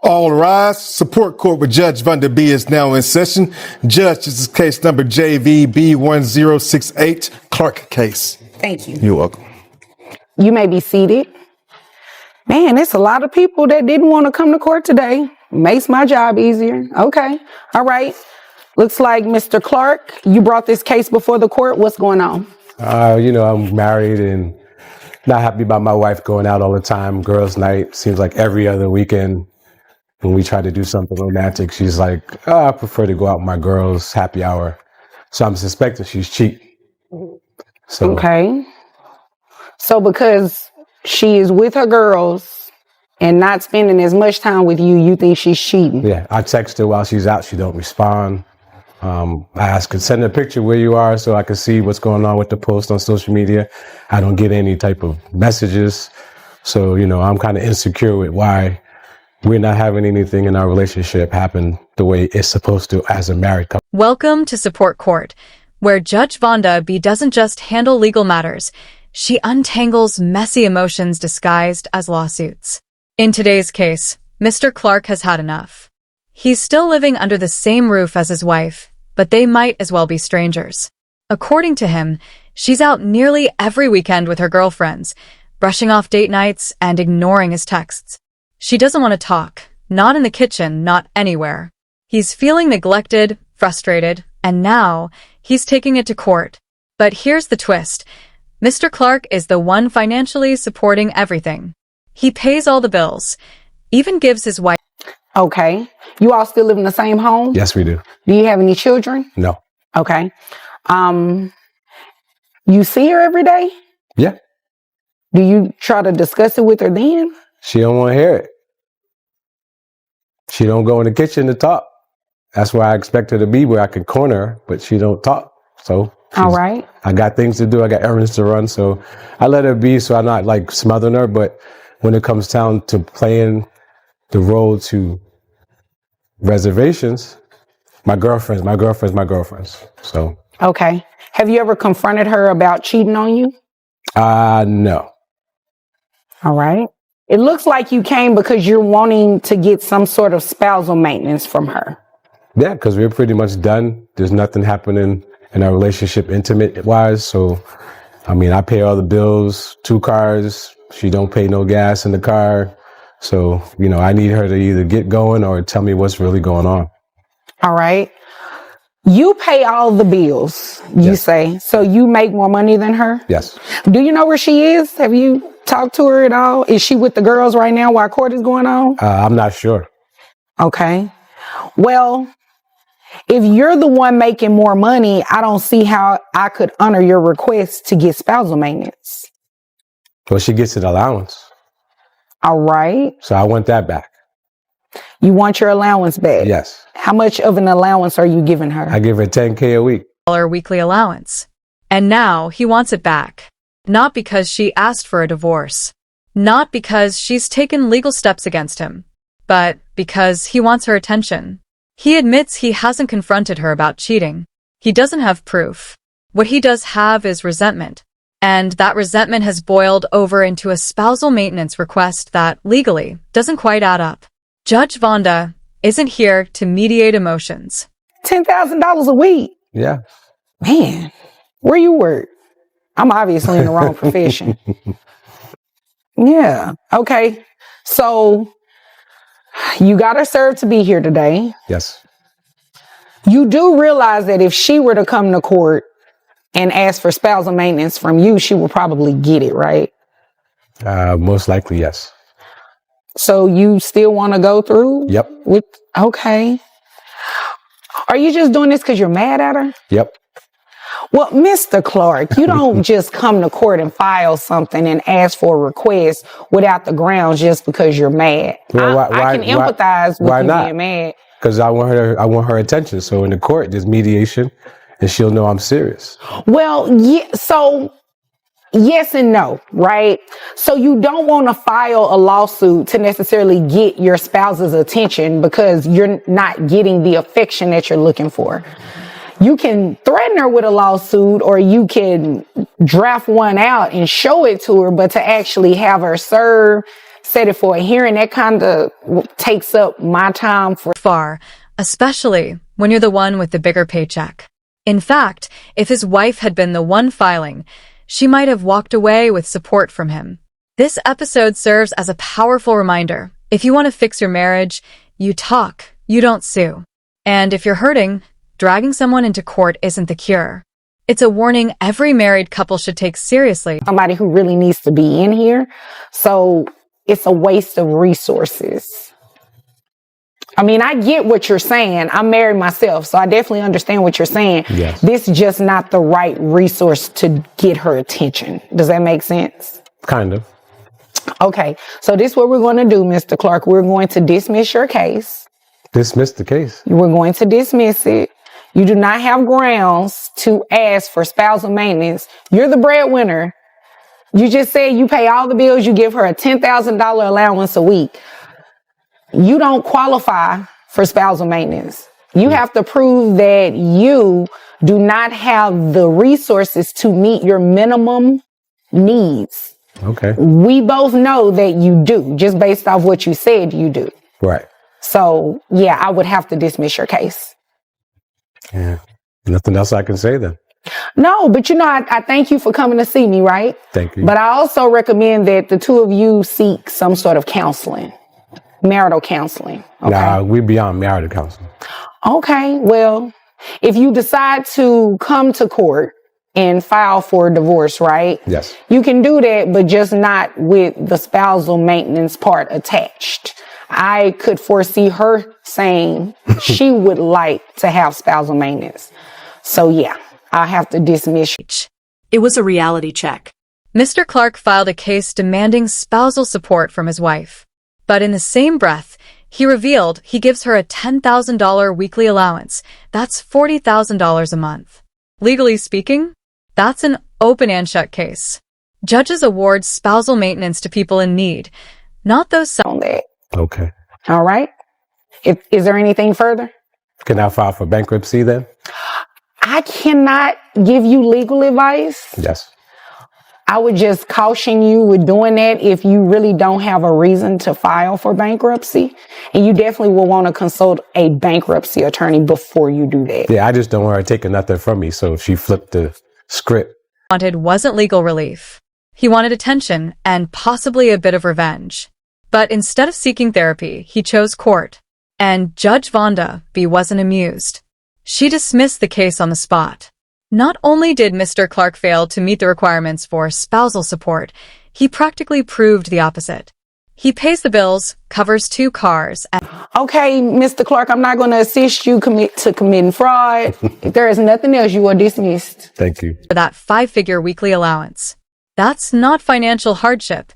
All rise. Support court with Judge Vonda B is now in session. Judge, this is case number JVB1068, Clark case. Thank you. You're welcome. You may be seated. Man, it's a lot of people that didn't want to come to court today. Makes my job easier. Okay. All right. Looks like Mr. Clark, you brought this case before the court. What's going on? I'm married and not happy about my wife going out all the time. Girls' night seems like every other weekend. When we try to do something romantic, she's like, I prefer to go out with my girls' happy hour. So I'm suspecting she's cheating. So, okay. So because she is with her girls and not spending as much time with you, you think she's cheating? Yeah, I text her while she's out. She don't respond. I ask her, send a picture where you are so I can see what's going on with the post on social media. I don't get any type of messages. So, I'm kind of insecure with why we're not having anything in our relationship happen the way it's supposed to as a married couple. Welcome to Support Court, where Judge Vonda B doesn't just handle legal matters. She untangles messy emotions disguised as lawsuits. In today's case, Mr. Clark has had enough. He's still living under the same roof as his wife, but they might as well be strangers. According to him, she's out nearly every weekend with her girlfriends, brushing off date nights and ignoring his texts. She doesn't want to talk, not in the kitchen, not anywhere. He's feeling neglected, frustrated, and now he's taking it to court. But here's the twist. Mr. Clark is the one financially supporting everything. He pays all the bills, even gives his wife... Okay. You all still live in the same home? Yes, we do. Do you have any children? No. Okay. You see her every day? Yeah. Do you try to discuss it with her then? She don't want to hear it. She don't go in the kitchen to talk. That's where I expect her to be, where I can corner her, but she don't talk. So all right. I got things to do. I got errands to run. So I let her be so I'm not like smothering her. But when it comes down to playing the role to reservations, my girlfriends. So. Okay. Have you ever confronted her about cheating on you? No. All right. It looks like you came because you're wanting to get some sort of spousal maintenance from her. Yeah, because we're pretty much done. There's nothing happening in our relationship intimate-wise. So, I pay all the bills, 2 cars. She don't pay no gas in the car. So, I need her to either get going or tell me what's really going on. All right. You pay all the bills, you say. So you make more money than her? Yes. Do you know where she is? Have you talked to her at all? Is she with the girls right now while court is going on? I'm not sure. Okay. Well, if you're the one making more money, I don't see how I could honor your request to get spousal maintenance. Well, she gets an allowance. All right. So I want that back. You want your allowance back? Yes. How much of an allowance are you giving her? I give her $10K a week. Weekly allowance. And now he wants it back. Not because she asked for a divorce. Not because she's taken legal steps against him. But because he wants her attention. He admits he hasn't confronted her about cheating. He doesn't have proof. What he does have is resentment. And that resentment has boiled over into a spousal maintenance request that, legally, doesn't quite add up. Judge Vonda isn't here to mediate emotions. $10,000 a week? Yeah. Man, where you work? I'm obviously in the wrong profession. Yeah. Okay. So you got her served to be here today. Yes. You do realize that if she were to come to court and ask for spousal maintenance from you, she will probably get it, right? Most likely, yes. So you still want to go through? Yep. Okay. Are you just doing this because you're mad at her? Yep. Well, Mr. Clark, you don't just come to court and file something and ask for a request without the grounds just because you're mad. Well, I can empathize with you being mad. Because I want her attention. So in the court, there's mediation, and she'll know I'm serious. Well, yeah, so yes and no, right? So you don't want to file a lawsuit to necessarily get your spouse's attention because you're not getting the affection that you're looking for. You can threaten her with a lawsuit, or you can draft one out and show it to her, but to actually have her serve set it for a hearing. That kind of takes up my time for far, especially when you're the one with the bigger paycheck. In fact, if his wife had been the one filing, she might have walked away with support from him. This episode serves as a powerful reminder. If you want to fix your marriage, you talk, you don't sue. And if you're hurting, dragging someone into court isn't the cure. It's a warning every married couple should take seriously. somebody who really needs to be in here. So it's a waste of resources. I mean, I get what you're saying. I'm married myself, so I definitely understand what you're saying. Yes. This is just not the right resource to get her attention. Does that make sense? Kind of. Okay, so this is what we're going to do, Mr. Clark. We're going to dismiss your case. Dismiss the case. We're going to dismiss it. You do not have grounds to ask for spousal maintenance. You're the breadwinner. You just said you pay all the bills. You give her a $10,000 allowance a week. You don't qualify for spousal maintenance. You have to prove that you do not have the resources to meet your minimum needs. Okay. We both know that you do, just based off what you said you do. Right. So, yeah, I would have to dismiss your case. Yeah. Nothing else I can say then. No, but you know, I thank you for coming to see me, right? Thank you. But I also recommend that the two of you seek some sort of counseling, marital counseling. Okay. Nah, we beyond marital counseling. Okay. Well, if you decide to come to court and file for divorce, right? Yes. You can do that, but just not with the spousal maintenance part attached. I could foresee her saying she would like to have spousal maintenance. So yeah, I have to dismiss you. It was a reality check. Mr. Clark filed a case demanding spousal support from his wife. But in the same breath, he revealed he gives her a $10,000 weekly allowance. That's $40,000 a month. Legally speaking, that's an open and shut case. Judges award spousal maintenance to people in need, not those On that. Okay. All right. Is there anything further? Can I file for bankruptcy then? I cannot give you legal advice. Yes. I would just caution you with doing that if you really don't have a reason to file for bankruptcy. And you definitely will want to consult a bankruptcy attorney before you do that. Yeah, I just don't want her taking nothing from me. So if she flipped the script. wanted wasn't legal relief. He wanted attention and possibly a bit of revenge. But instead of seeking therapy, he chose court. And Judge Vonda wasn't amused. She dismissed the case on the spot. Not only did Mr. Clark fail to meet the requirements for spousal support, he practically proved the opposite. He pays the bills, covers 2 cars, and Okay, Mr. Clark, I'm not going to assist you committing fraud. If there is nothing else, you are dismissed. Thank you. for that 5-figure weekly allowance. That's not financial hardship.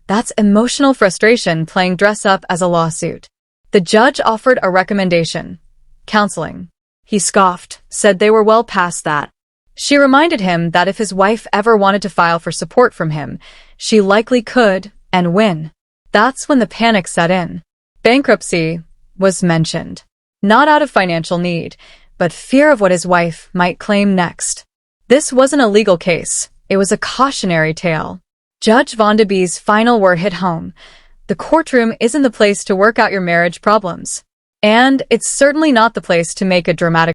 That's emotional frustration playing dress up as a lawsuit. The judge offered a recommendation: counseling. He scoffed, said they were well past that. She reminded him that if his wife ever wanted to file for support from him, she likely could and win. That's when the panic set in. Bankruptcy was mentioned. Not out of financial need, but fear of what his wife might claim next. This wasn't a legal case. It was a cautionary tale. Judge Vonda B's final word hit home. The courtroom isn't the place to work out your marriage problems. And it's certainly not the place to make a dramatic